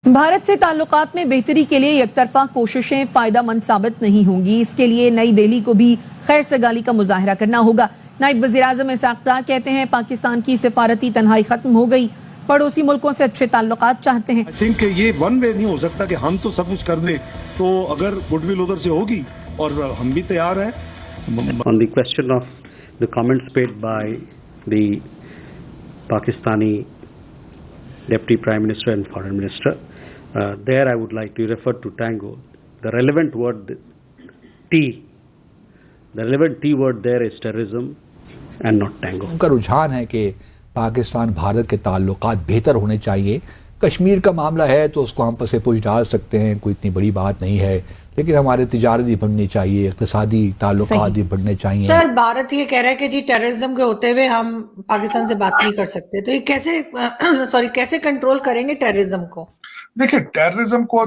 भारत से ताल्लुकात में बेहतरी के लिए एकतरफा कोशिशें फायदामंद साबित नहीं होंगी। इसके लिए नई दिल्ली को भी खैर सगाली का मुजाहरा करना होगा। नायब वज़ीर-ए-आज़म इसाक डार कहते हैं पाकिस्तान की सिफारती तन्हाई खत्म हो गई, पड़ोसी मुल्कों से अच्छे ताल्लुकात चाहते हैं। आई थिंक ये वन वे नहीं हो सकता कि हम तो सब कुछ कर दें, तो अगर गुडविल उधर से होगी और हम भी तैयार हैं। On the question of the comments made by the Pakistani Deputy Prime Minister and Foreign Minister, there I would like to refer to Tango. The relevant word T, the relevant T word there is terrorism and not Tango. उनका रुझान है कि पाकिस्तान भारत के ताल्लुकात बेहतर होने चाहिए। कश्मीर का मामला है तो उसको हम पसे पुश डाल सकते हैं, कोई इतनी बड़ी बात नहीं है, लेकिन हमारे तिजारत भी बढ़नी चाहिए, इक़्तिसादी ताल्लुकात भी बढ़ने चाहिए। सर, भारत ये कह रहा है कि जी टेररिज्म के होते हुए हम पाकिस्तान से बात नहीं कर सकते, तो ये कैसे कंट्रोल करेंगे टेररिज्म को? देखिए, टेररिज्म को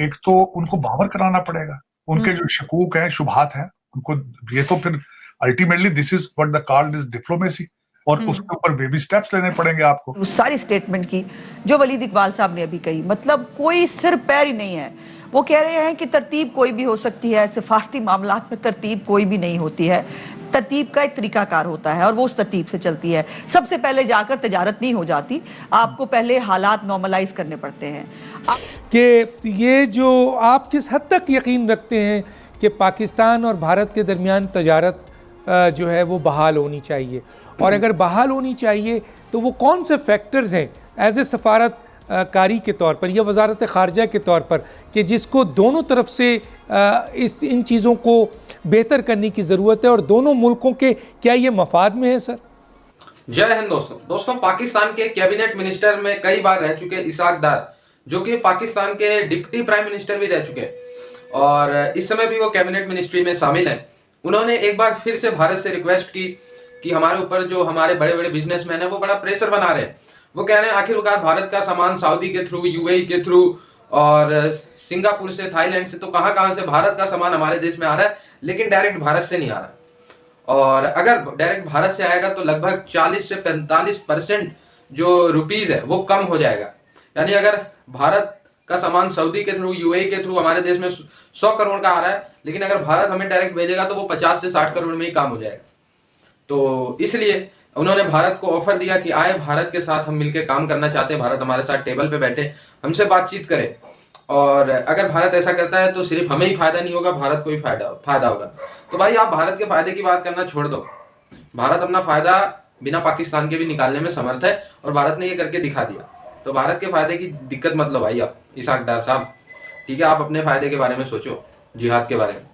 एक तो उनको बावर कराना पड़ेगा, उनके जो शकूक हैं, शुबहात हैं, उनको ये तो फिर ultimately this is what the called is diplomacy, और उसके ऊपर बेबी स्टेप्स लेने पड़ेंगे आपको। उस सारी स्टेटमेंट की जो वलीद इकबाल साहब ने अभी कही, मतलब कोई सिर पैर ही नहीं है। वो कह रहे हैं कि तरतीब कोई भी हो सकती है, सिफारती मामलात में तरतीब कोई भी नहीं होती है, तरतीब का एक तरीकाकार होता है और वो उस तरतीब से चलती है। सबसे पहले जाकर तजारत नहीं हो जाती, आपको पहले हालात नॉर्मलाइज करने पड़ते हैं। कि ये जो आप किस हद तक यकीन रखते हैं कि पाकिस्तान और भारत के दरमियान तजारत जो है वो बहाल होनी चाहिए, और अगर बहाल होनी चाहिए तो वो कौन से फैक्टर्स हैं एज ए सफारत कारी के तौर पर या वजारत ख़ारजा के तौर पर कि जिसको दोनों तरफ से इन चीज़ों को बेहतर करने की ज़रूरत है, और दोनों मुल्कों के क्या ये मफाद में है? सर, जय हिंद दोस्तों, पाकिस्तान के कैबिनेट मिनिस्टर में कई बार रह चुके इसाक डार, जो कि पाकिस्तान के डिप्टी प्राइम मिनिस्टर भी रह चुके हैं और इस समय भी वो कैबिनेट मिनिस्ट्री में शामिल हैं। उन्होंने एक बार फिर से भारत से रिक्वेस्ट की कि हमारे ऊपर जो हमारे बड़े बड़े बिजनेसमैन हैं वो बड़ा प्रेशर बना रहे हैं। वो कह रहे हैं आखिरकार भारत का सामान सऊदी के थ्रू, यूएई के थ्रू और सिंगापुर से, थाईलैंड से, तो कहां से भारत का सामान हमारे देश में आ रहा है, लेकिन डायरेक्ट भारत से नहीं आ रहा। और अगर डायरेक्ट भारत से आएगा तो लगभग 40 से 45% जो रुपीज है वो कम हो जाएगा। यानी अगर भारत का सामान सऊदी के थ्रू, यूएई के थ्रू हमारे देश में 100 करोड़ का आ रहा है, लेकिन अगर भारत हमें डायरेक्ट भेजेगा तो वो 50 से 60 करोड़ में ही काम हो जाएगा। तो इसलिए उन्होंने भारत को ऑफर दिया कि आए, भारत के साथ हम मिलकर काम करना चाहते हैं, भारत हमारे साथ टेबल पे बैठे, हमसे बातचीत करे, और अगर भारत ऐसा करता है तो सिर्फ हमें ही फायदा नहीं होगा, भारत को ही फायदा होगा। तो भाई आप भारत के फायदे की बात करना छोड़ दो। भारत अपना फायदा बिना पाकिस्तान के भी निकालने में समर्थ है और भारत ने ये करके दिखा दिया। तो भारत के फायदे की दिक्कत मत लो भाई आप, इसाक डार साहब, ठीक है? आप अपने फायदे के बारे में सोचो, जिहाद के बारे में।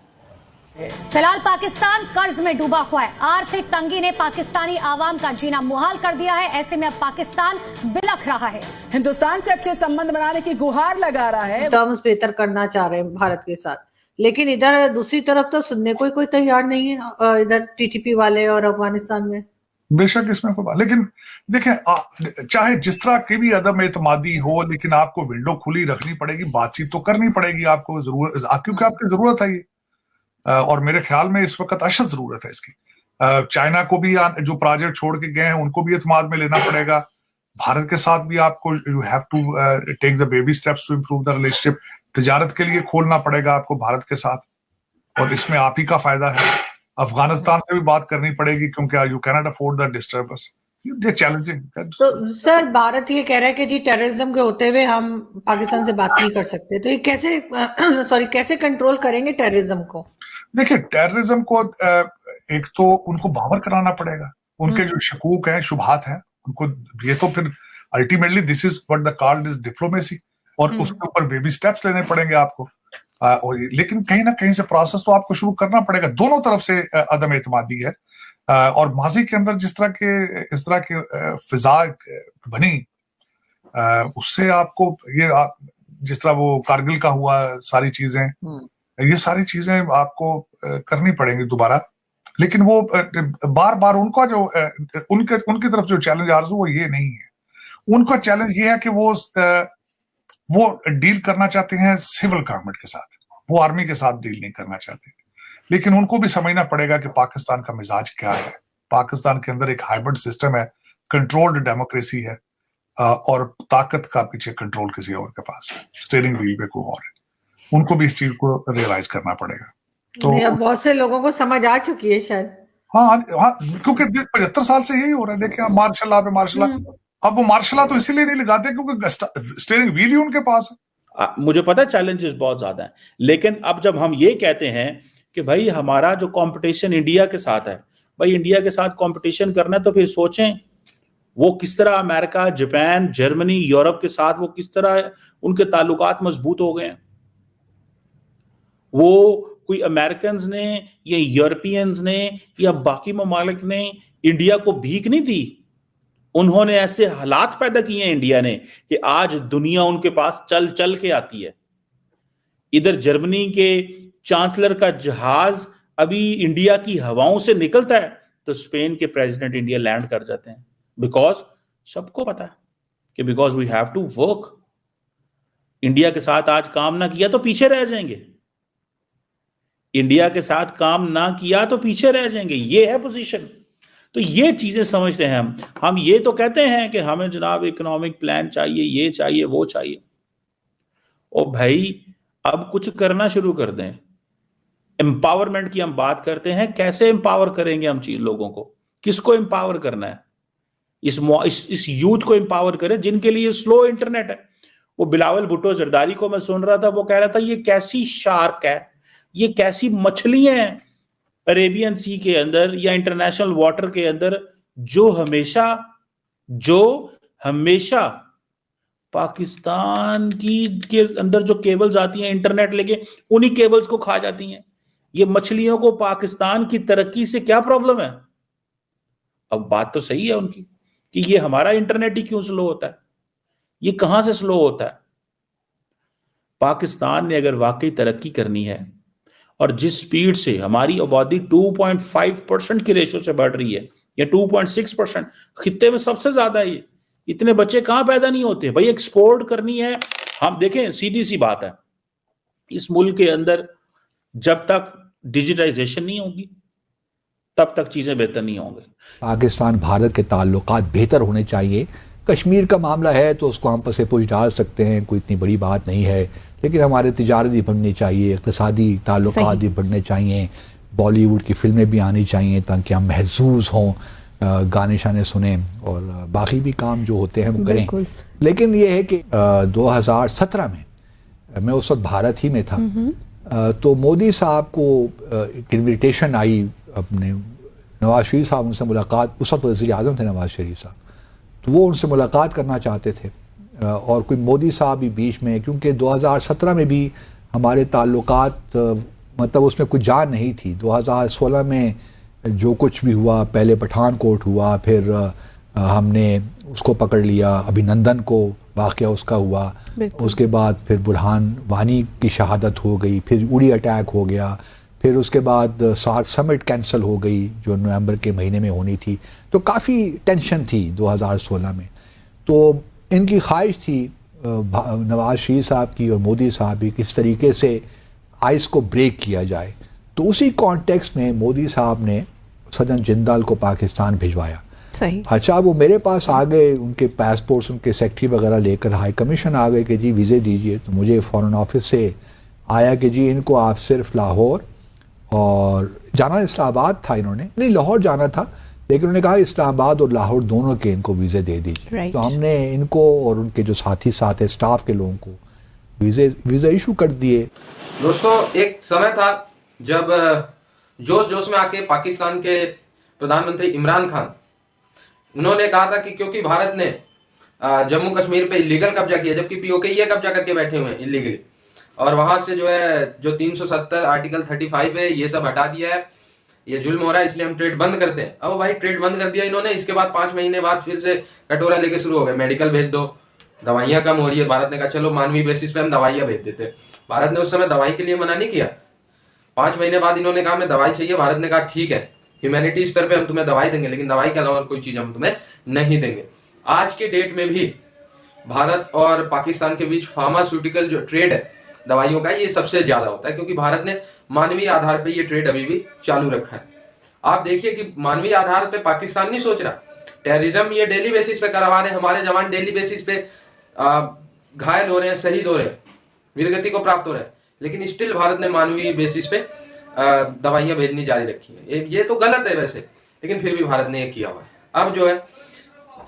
फिलहाल पाकिस्तान कर्ज में डूबा हुआ है। आर्थिक तंगी ने पाकिस्तानी आवाम का जीना मुहाल कर दिया है। ऐसे में अब पाकिस्तान बिलख रहा है, हिंदुस्तान से अच्छे संबंध बनाने की गुहार लगा रहा है, टर्म्स बेहतर करना चाह रहे हैं भारत के साथ, लेकिन इधर दूसरी तरफ तो सुनने को कोई तैयार नहीं है, इधर टीटीपी वाले और अफगानिस्तान में। बेशक इसमें कोई बात, लेकिन देखें, चाहे जिस तरह की भी अदम एतमादी हो, लेकिन आपको विंडो खुली रखनी पड़ेगी, बातचीत तो करनी पड़ेगी आपको, जरूरत, क्योंकि आपकी जरूरत है ये, और मेरे ख्याल में इस वक्त अशद जरूरत है इसकी। चाइना को भी जो प्रोजेक्ट छोड़ के गए हैं उनको भी एतमाद में लेना पड़ेगा। भारत के साथ भी आपको you have to take the baby steps to improve the relationship. तिजारत के लिए खोलना पड़ेगा आपको भारत के साथ, और इसमें आप ही का फायदा है। अफगानिस्तान से भी बात करनी पड़ेगी क्योंकि you can not afford the disturbance, challenging. तो सर, भारत ये कह रहा है कि जी टेररिज्म के होते हुए हम पाकिस्तान से बात नहीं कर सकते, तो ये कैसे कंट्रोल करेंगे टेररिज्म को? देखिए, टेररिज्म को एक तो उनको बावर कराना पड़ेगा, उनके जो शकूक हैं, शुबहात हैं, उनको ये तो फिर ultimately this is what the called is diplomacy, और उसके ऊपर बेबी स्टेप्स लेने पड़ेंगे आपको। लेकिन कहीं ना कहीं से प्रोसेस तो आपको शुरू करना पड़ेगा। दोनों तरफ से अदम एतमादी है, और माजी के अंदर इस तरह की फिजा बनी, उससे आपको जिस तरह वो कारगिल का हुआ, सारी चीजें, ये सारी चीजें आपको करनी पड़ेंगी दोबारा। लेकिन वो बार बार उनका जो उनकी तरफ जो चैलेंज आ रहा है वो ये नहीं है। उनका चैलेंज ये है कि वो डील करना चाहते हैं सिविल गवर्नमेंट के साथ, वो आर्मी के साथ डील नहीं करना चाहते। लेकिन उनको भी समझना पड़ेगा कि पाकिस्तान का मिजाज क्या है। पाकिस्तान के अंदर एक हाइब्रिड सिस्टम है, कंट्रोल्ड डेमोक्रेसी है, और ताकत का पीछे कंट्रोल किसी और के पास है, स्टीयरिंग व्हील पे कोई और है। उनको भी इस चीज को रियलाइज करना पड़ेगा। तो अब बहुत से लोगों को समझ आ चुकी है शायद। हाँ, क्योंकि 75 साल से यही हो रहा है। देखिए मार्शल लॉ पे मार्शल लॉ, अब वो मार्शल लॉ तो इसीलिए नहीं लगाते क्योंकि स्टीयरिंग व्हील ही उनके पास है। मुझे पता है चैलेंजेस बहुत ज्यादा हैं, लेकिन अब जब हम ये कहते हैं कि भाई हमारा जो कंपटीशन इंडिया के साथ है, भाई इंडिया के साथ कंपटीशन करना है तो फिर सोचें वो किस तरह अमेरिका, जापान, जर्मनी, यूरोप के साथ वो किस तरह उनके ताल्लुकात मजबूत हो गए हैं। वो कोई अमेरिकन्स ने या यूरोपियंस ने या बाकी ममालिक ने इंडिया को भीख नहीं दी, उन्होंने ऐसे हालात पैदा किए हैं इंडिया ने कि आज दुनिया उनके पास चल चल के आती है। इधर जर्मनी के चांसलर का जहाज अभी इंडिया की हवाओं से निकलता है तो स्पेन के प्रेसिडेंट इंडिया लैंड कर जाते हैं, बिकॉज सबको पता है कि because we have to work. India के साथ आज काम ना किया तो पीछे रह जाएंगे, इंडिया के साथ काम ना किया तो पीछे रह जाएंगे, ये है पोजीशन। तो ये चीजें समझते हैं हम ये तो कहते हैं कि हमें जनाब इकोनॉमिक प्लान चाहिए, ये चाहिए, वो चाहिए। ओ भाई अब कुछ करना शुरू कर दें। एम्पावरमेंट की हम बात करते हैं, कैसे एम्पावर करेंगे हम चीज लोगों को, किसको एम्पावर करना है? इस यूथ को एम्पावर करें जिनके लिए स्लो इंटरनेट है। वो बिलावल भुट्टो जरदारी को मैं सुन रहा था, वो कह रहा था ये कैसी शार्क है, ये कैसी मछलियां हैं अरेबियन सी के अंदर या इंटरनेशनल वाटर के अंदर जो हमेशा पाकिस्तान के अंदर जो केबल्स आती हैं इंटरनेट लेके उन्हीं केबल्स को खा जाती हैं। ये मछलियों को पाकिस्तान की तरक्की से क्या प्रॉब्लम है? अब बात तो सही है उनकी कि ये हमारा इंटरनेट ही क्यों स्लो होता है, ये कहां से स्लो होता है? पाकिस्तान ने अगर वाकई तरक्की करनी है और जिस स्पीड से हमारी आबादी 2.5% की रेशो से बढ़ रही है या 2.6%, खित्ते में सबसे ज्यादा है। ये इतने बच्चे कहां पैदा नहीं होते भाई, एक्सपोर्ट करनी है। हम देखें सीधी सी बात है, इस मुल्क के अंदर जब तक डिजिटाइजेशन नहीं होगी तब तक चीजें बेहतर नहीं होंगी। पाकिस्तान भारत के ताल्लुकात बेहतर होने चाहिए। कश्मीर का मामला है तो उसको हम पसे पूछ डाल सकते हैं, कोई इतनी बड़ी बात नहीं है, लेकिन हमारे तिजारत भी बढ़नी चाहिए, इक़्तिसादी ताल्लुकात भी बढ़ने चाहिए, बॉलीवुड की फिल्में भी आनी चाहिए ताकि हम महसूस हों, गाने शाने सुने और बाकी भी काम जो होते हैं वो करें। लेकिन ये है कि 2017 में मैं उस वक्त भारत ही में था, तो मोदी साहब को एक इन्विटेशन आई, अपने नवाज शरीफ साहब उनसे मुलाकात, उस वक्त वज़ीर आज़म थे नवाज शरीफ साहब, तो वो उनसे मुलाकात करना चाहते थे और कोई मोदी साहब भी बीच में, क्योंकि 2017 में भी हमारे ताल्लुकात मतलब उसमें कुछ जान नहीं थी। 2016 में जो कुछ भी हुआ, पहले पठानकोट हुआ, फिर हमने उसको पकड़ लिया, अभिनंदन को वाक़या उसका हुआ, उसके बाद फिर बुरहान वानी की शहादत हो गई, फिर उड़ी अटैक हो गया, फिर उसके बाद सार्क समिट कैंसिल हो गई जो नवंबर के महीने में होनी थी। तो काफ़ी टेंशन थी 2016 में। तो इनकी ख्वाहिश थी नवाज शरीफ साहब की और मोदी साहब की किस तरीके से आइस को ब्रेक किया जाए। तो उसी कॉन्टेक्स्ट में मोदी साहब ने सज्जन जिंदाल को पाकिस्तान भिजवाया। सही। अच्छा, वो मेरे पास आ गए, उनके पासपोर्ट्स, उनके सेक्रेटरी वगैरह लेकर हाई कमीशन आ गए कि जी वीज़े दीजिए। तो मुझे फ़ॉरेन ऑफिस से आया कि जी इनको आप सिर्फ लाहौर और जाना इस्लामाबाद था, इन्होंने नहीं लाहौर जाना था, लेकिन उन्होंने कहा इस्लामाबाद और लाहौर दोनों के इनको वीज़े दे दीजिए। तो हमने इनको और उनके जो साथी साथ है स्टाफ के लोगों को वीज़ा इशू कर दिए। दोस्तों, एक समय था जब जोश जोश में आके पाकिस्तान के प्रधानमंत्री इमरान खान, उन्होंने कहा था कि क्योंकि भारत ने जम्मू कश्मीर पे इलीगल कब्जा किया, जबकि पीओके ये कब्जा करके बैठे हुए हैं इलीगली, और वहां से जो 370 आर्टिकल 35 है ये सब हटा दिया है, ये जुल्म हो रहा है, इसलिए हम ट्रेड बंद करते हैं। अब भाई ट्रेड बंद कर दिया इन्होंने, इसके बाद 5 महीने बाद फिर से कटोरा लेके शुरू हो गए, मेडिकल भेज दो, दवाइयाँ कम हो रही है। भारत ने कहा चलो मानवीय बेसिस पे हम दवाइयाँ भेज देते। भारत ने उस समय दवाई के लिए मना नहीं किया। 5 महीने बाद इन्होंने कहा हमें दवाई चाहिए, भारत ने कहा ठीक है, ह्यूमैनिटी स्तर पे हम तुम्हें दवाई देंगे, लेकिन दवाई के अलावा कोई चीज हम तुम्हें नहीं देंगे। आज के डेट में भी भारत और पाकिस्तान के बीच फार्मास्यूटिकल जो ट्रेड है दवाइयों का, ये सबसे ज्यादा होता है, क्योंकि भारत ने मानवीय आधार पे ये ट्रेड अभी भी चालू रखा है। आप देखिए कि मानवीय आधार पे पाकिस्तान नहीं सोच रहा, टेररिज्म ये डेली बेसिस पे करवा रहे हैं, हमारे जवान डेली बेसिस पे घायल हो रहे हैं, शहीद हो रहे हैं, वीरगति को प्राप्त हो रहे हैं, लेकिन स्टिल भारत ने मानवीय बेसिस पे दवाइयाँ भेजनी जारी रखी है। ये तो गलत है वैसे, लेकिन फिर भी भारत ने ये किया हुआ है। अब जो है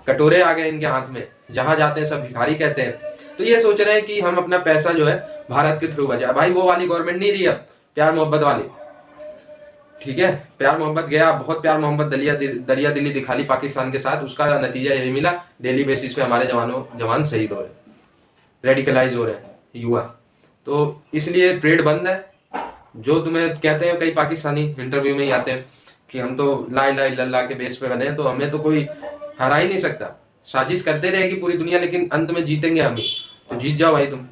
कटोरे आ गए इनके हाथ में, जहां जाते हैं सब भिखारी कहते हैं, तो ये सोच रहे हैं कि हम अपना पैसा जो है भारत के थ्रू बचाए। भाई वो वाली गवर्नमेंट नहीं रही अब, प्यार मोहब्बत वाली, ठीक है, प्यार मोहब्बत गया, बहुत प्यार मोहब्बत दरिया दिली दिखा ली पाकिस्तान के साथ, उसका नतीजा यही मिला, डेली बेसिस पे हमारे जवान शहीद हो रहे हैं, रेडिकलाइज हो रहे हैं युवा। तो इसलिए ट्रेड बंद है। जो तुम्हें कहते हैं कई पाकिस्तानी इंटरव्यू में ही आते हैं कि हम तो ला इलाहा इल्लल्लाह के बेस पे बने हैं, तो हमें तो कोई हरा ही नहीं सकता, साजिश करते रहेगी पूरी दुनिया, लेकिन अंत में जीतेंगे हम ही। तो जीत जाओ भाई तुम।